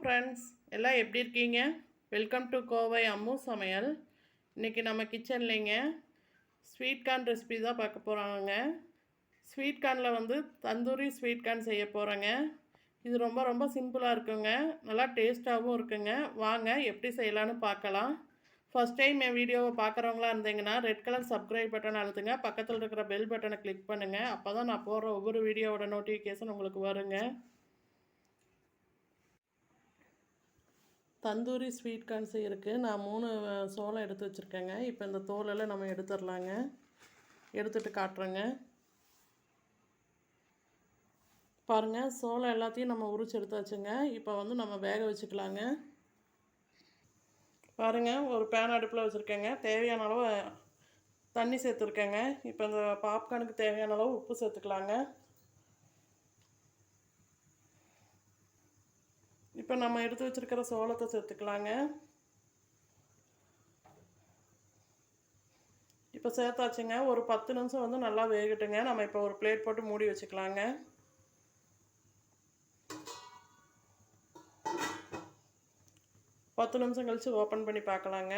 Friends, எல்லாம் எப்படி இருக்கீங்க? வெல்கம் டு கோவை அம்மு சமையல். இன்றைக்கி நம்ம கிச்சன்லேங்க ஸ்வீட் கார்ன் ரெசிபி தான் பார்க்க போகிறாங்க. ஸ்வீட் கார்னில் வந்து தந்தூரி ஸ்வீட் கார்ன் செய்ய போகிறேங்க. இது ரொம்ப ரொம்ப சிம்பிளாக இருக்குங்க, நல்லா டேஸ்ட்டாகவும் இருக்குங்க. வாங்க எப்படி செய்யலான்னு பார்க்கலாம். ஃபஸ்ட் டைம் என் வீடியோவை பார்க்குறவங்களா இருந்தீங்கன்னா ரெட் கலர் சப்ஸ்கிரைப் பட்டன் அழுத்துங்க, பக்கத்தில் இருக்கிற பெல் பட்டனை கிளிக் பண்ணுங்கள். அப்போ தான் நான் போடுற ஒவ்வொரு வீடியோவோட நோட்டிஃபிகேஷன் உங்களுக்கு வருங்க. தந்தூரி ஸ்வீட் கார்ன் செய்யறதுக்கு நான் 3 சோளம் எடுத்து வச்சுருக்கேங்க. இப்போ இந்த தோலெல்லாம் நம்ம எடுத்துடலாங்க. எடுத்துகிட்டு காட்டுறேங்க. பாருங்கள், சோளம் எல்லாத்தையும் நம்ம உரிச்சு எடுத்தாச்சுங்க. இப்போ வந்து நம்ம வேக வச்சுக்கலாங்க. பாருங்கள், ஒரு பேன் அடுப்பில் வச்சுருக்கேங்க. தேவையான அளவு தண்ணி சேர்த்துருக்கேங்க. இப்போ இந்த பாப்கார்னுக்கு தேவையான அளவு உப்பு சேர்த்துக்கலாங்க. இப்போ நம்ம எடுத்து வச்சுருக்கிற சோளத்தை சேர்த்துக்கலாங்க. இப்போ சேர்த்தாச்சுங்க. ஒரு 10 நிமிஷம் வந்து நல்லா வேகட்டுங்க. நம்ம இப்போ ஒரு பிளேட் போட்டு மூடி வச்சுக்கலாங்க. பத்து நிமிஷம் கழித்து ஓப்பன் பண்ணி பார்க்கலாங்க.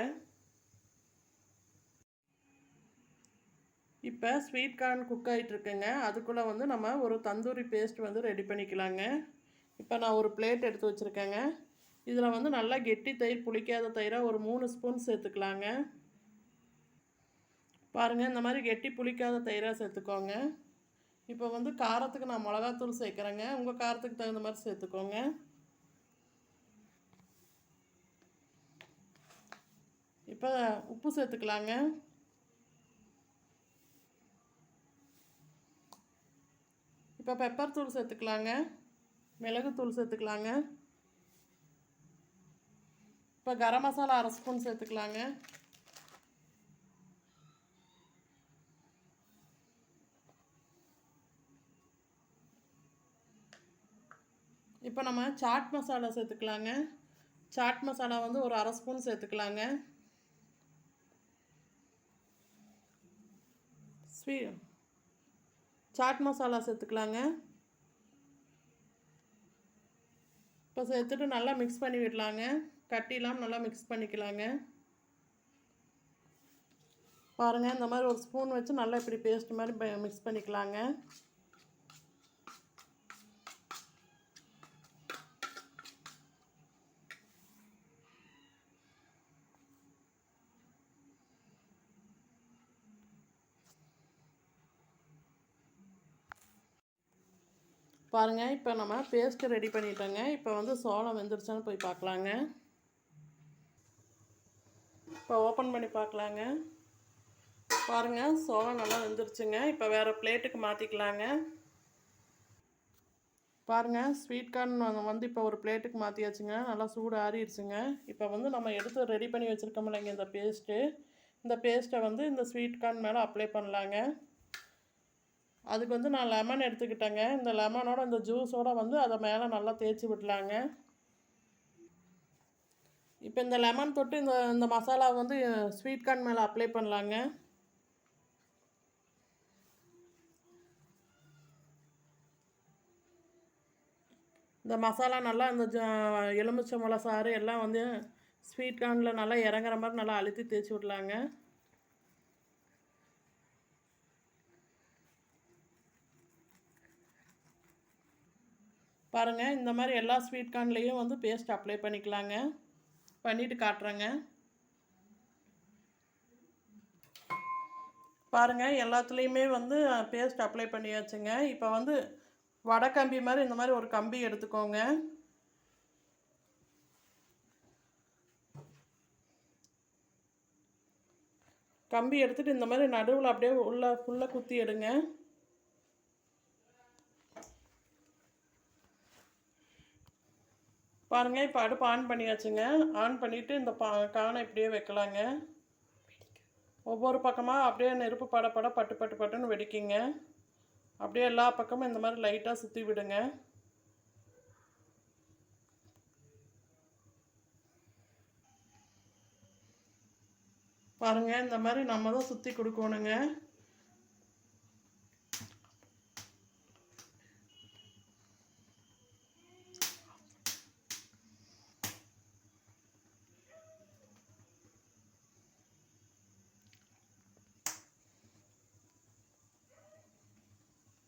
இப்போ ஸ்வீட் கார்ன் குக் ஆகிட்டுருக்குங்க. அதுக்குள்ளே வந்து நம்ம ஒரு தந்தூரி பேஸ்ட் வந்து ரெடி பண்ணிக்கலாங்க. இப்போ நான் ஒரு பிளேட் எடுத்து வச்சுருக்கேங்க. இதில் வந்து நல்லா கெட்டி தயிர், புளிக்காத தயிராக ஒரு 3 ஸ்பூன் சேர்த்துக்கலாங்க. பாருங்கள், இந்த மாதிரி கெட்டி புளிக்காத தயிராக சேர்த்துக்கோங்க. இப்போ வந்து காரத்துக்கு நான் மிளகாத்தூள் சேர்க்குறேங்க. உங்கள் காரத்துக்கு தகுந்த மாதிரி சேர்த்துக்கோங்க. இப்போ உப்பு சேர்த்துக்கலாங்க. இப்போ பெப்பர் தூள் சேர்த்துக்கலாங்க. மிளகுத்தூள் சேர்த்துக்கலாங்க. இப்போ கரம் மசாலா 1/2 ஸ்பூன் சேர்த்துக்கலாங்க. இப்போ நம்ம சாட் மசாலா சேர்த்துக்கலாங்க. சாட் மசாலா வந்து ஒரு 1/2 ஸ்பூன் சேர்த்துக்கலாங்க. சாட் மசாலா சேர்த்துக்கலாங்க. இப்போ சேர்த்துட்டு நல்லா மிக்ஸ் பண்ணி விடலாங்க. கட்டிலாம் நல்லா மிக்ஸ் பண்ணிக்கலாங்க. பாருங்கள், இந்த மாதிரி ஒரு ஸ்பூன் வச்சு நல்லா இப்படி பேஸ்ட் மாதிரி மிக்ஸ் பண்ணிக்கலாங்க. பாருங்கள், இப்போ நம்ம பேஸ்ட்டு ரெடி பண்ணிட்டோங்க. இப்போ வந்து சோளம் வெந்துருச்சான்னு போய் பார்க்கலாங்க. இப்போ ஓப்பன் பண்ணி பார்க்கலாங்க. பாருங்கள், சோளம் நல்லா வெந்துருச்சுங்க. இப்போ வேறு பிளேட்டுக்கு மாற்றிக்கலாங்க. பாருங்கள், ஸ்வீட் கார்ன் வந்து இப்போ ஒரு பிளேட்டுக்கு மாற்றியாச்சுங்க. நல்லா சூடு ஆறிடுச்சுங்க. இப்போ வந்து நம்ம எடுத்து ரெடி பண்ணி வச்சுருக்கோம் இல்லைங்க இந்த பேஸ்ட்டு, இந்த பேஸ்ட்டை வந்து இந்த ஸ்வீட் கார்ன் மேலே அப்ளை பண்ணலாங்க. அதுக்கு வந்து நான் லெமன் எடுத்துக்கிட்டேங்க. இந்த லெமனோட இந்த ஜூஸோடு வந்து அதை மேலே நல்லா தேய்ச்சி விடலாங்க. இப்போ இந்த லெமன் தொட்டு இந்த மசாலா வந்து ஸ்வீட் கார்ன் மேலே அப்ளை பண்ணலாங்க. இந்த மசாலா நல்லா இந்த எலுமிச்சை சாறு எல்லாம் வந்து ஸ்வீட் கார்னில் நல்லா இறங்குற மாதிரி நல்லா அழுத்தி தேய்ச்சி விடலாங்க. பாருங்கள், இந்த மாதிரி எல்லா ஸ்வீட் கார்ன்லேயும் வந்து பேஸ்ட் அப்ளை பண்ணிக்கலாங்க. பண்ணிவிட்டு காட்டுறேங்க. பாருங்கள், எல்லாத்துலேயுமே வந்து பேஸ்ட் அப்ளை பண்ணியாச்சுங்க. இப்போ வந்து வடை கம்பி மாதிரி இந்த மாதிரி ஒரு கம்பி எடுத்துக்கோங்க. கம்பி எடுத்துகிட்டு இந்த மாதிரி நடுவில் அப்படியே ஃபுல்லாக குத்தி எடுங்க. பாருங்கள், இப்போ அடுப்பு ஆன் பண்ணியாச்சுங்க. ஆன் பண்ணிவிட்டு இந்த கானை இப்படியே வைக்கலாங்க. ஒவ்வொரு பக்கமாக அப்படியே நெருப்பு பட்டு பட்டுன்னு வெடிக்குங்க. அப்படியே எல்லா பக்கமும் இந்த மாதிரி லைட்டாக சுற்றி விடுங்க. பாருங்கள், இந்த மாதிரி நம்ம தான் சுற்றி கொடுக்கணுங்க.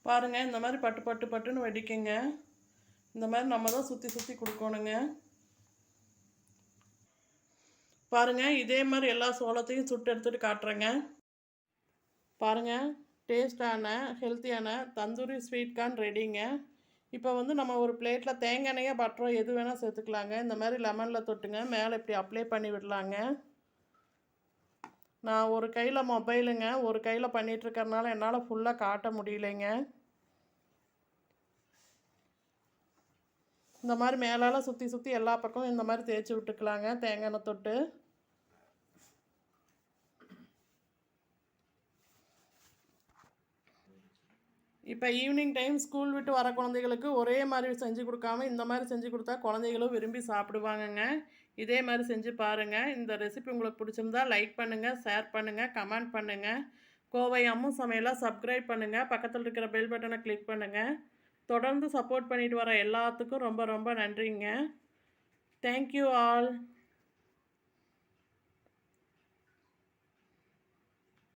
பாருங்கள், இந்த மாதிரி பட்டு பட்டு பட்டுன்னு வெடிக்குங்க. இந்த மாதிரி நம்ம தான் சுற்றி சுற்றி கொடுக்கணுங்க. பாருங்கள், இதே மாதிரி எல்லா சோளத்தையும் சுட்டு எடுத்துகிட்டு காட்டுறேங்க. பாருங்கள், டேஸ்டான ஹெல்த்தியான தந்தூரி ஸ்வீட் கார்ன் ரெடிங்க. இப்போ வந்து நம்ம ஒரு பிளேட்டில் தேங்காய் எண்ணெயோ பட்டரோ எது வேணால் சேர்த்துக்கலாங்க. இந்த மாதிரி லெமனில் தொட்டுங்க மேலே இப்படி அப்ளை பண்ணி விடலாங்க. நான் ஒரு கையில் மொபைலுங்க, ஒரு கையில் பண்ணிகிட்ருக்கறனால என்னால் ஃபுல்லாக காட்ட முடியலைங்க. இந்த மாதிரி மேலால் சுற்றி சுற்றி எல்லா பக்கமும் இந்த மாதிரி தேய்ச்சி விட்டுக்கலாங்க தேங்காய் எண்ணெய் தொட்டு. இப்போ ஈவினிங் டைம் ஸ்கூல் விட்டு வர குழந்தைகளுக்கு ஒரே மாதிரி செஞ்சு கொடுக்காம இந்த மாதிரி செஞ்சு கொடுத்தா குழந்தைகளும் விரும்பி சாப்பிடுவாங்கங்க. இதே மாதிரி செஞ்சு பாருங்கள். இந்த ரெசிபி உங்களுக்கு பிடிச்சிருந்தா லைக் பண்ணுங்கள், ஷேர் பண்ணுங்கள், கமெண்ட் பண்ணுங்கள். கோவை அம்மு சமையலை சப்ஸ்கிரைப் பண்ணுங்கள். பக்கத்தில் இருக்கிற பெல் பட்டனை கிளிக் பண்ணுங்கள். தொடர்ந்து சப்போர்ட் பண்ணிட்டு வர எல்லாத்துக்கும் ரொம்ப ரொம்ப நன்றிங்க. Thank you all.